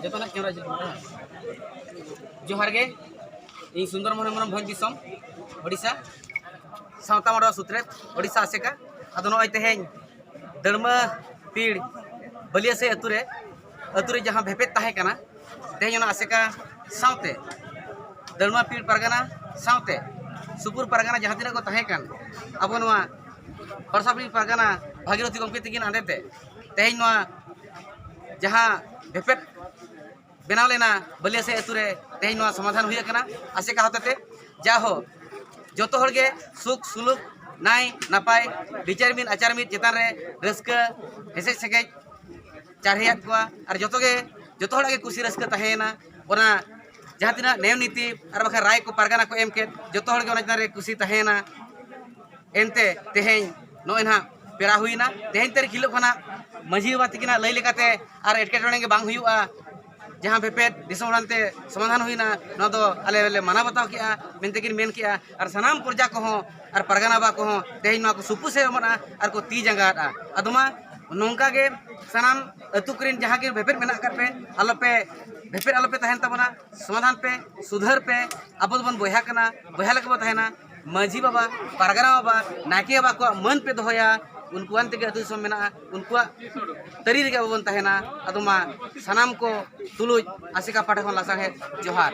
जोतना कैमरा जोहार गे इन सुंदर मोहन मोहन भोज दिसम ओडिशा सावता मडवा सुत्रेत ओडिशा आसेका अदो नय तेहें दड़मा पीड़ बलिया से अतुरे जहां भेपेत ताहे कना तेहें ओना आसेका सावते दड़मा पीड़ परगना सावते सुपुर परगना जहां तिना को ताहे कन अब नवा बरसापी परगना भागीरथी गमके तकिन आंदेते तेहें नवा जहां भेपेत बनाव लेना बलिया से अतुरे तेहें नवा समाधान हुई कना आसेका होते जाहो जोतो हड़गे सुख सुलुक नाय नापाय विचार मिन आचार मिन चेतान रे रस्का हेसे सेगे चारहियात को और जोतो हड़गे कुसी रस्का तहेना ओना जहां तिना नेम नीति और बखा राय को परगना को एम के जोतो हड़गे ओना चेतान रे कुसी तहेना एनते तेहें नोय ना पेरा हुईना तेहें तेरे खिलो खना मझी बाबा तकिना लई लेकाते और एटकेटोणे के बांग हुयुआ जहां भेपेट दिसोमरानते समाधान हुईना न दो आले माना बताव किया मेनतेकिन मेन किया और सनाम प्रजा को और परगना बा को तेहें ना को सुपु से मना और को ती जंगाटा अदमा नोंका के सनाम अतुकरिन जहां के भेपेट मेना करपे आलोपे भेपेट आलोपे तहन तबना समाधान पे सुधर पे अब बन बोया कना बोया लगे तहना माझी बाबा परगना बाबा नाके बाबा को मन पे दोया उनकुआन तेगे अतु दिसोम मेना उनकुआ तरी रेगे बन तहना अदमा सनाम को तुलुज आसिका पाठा खन लासा है जोहार।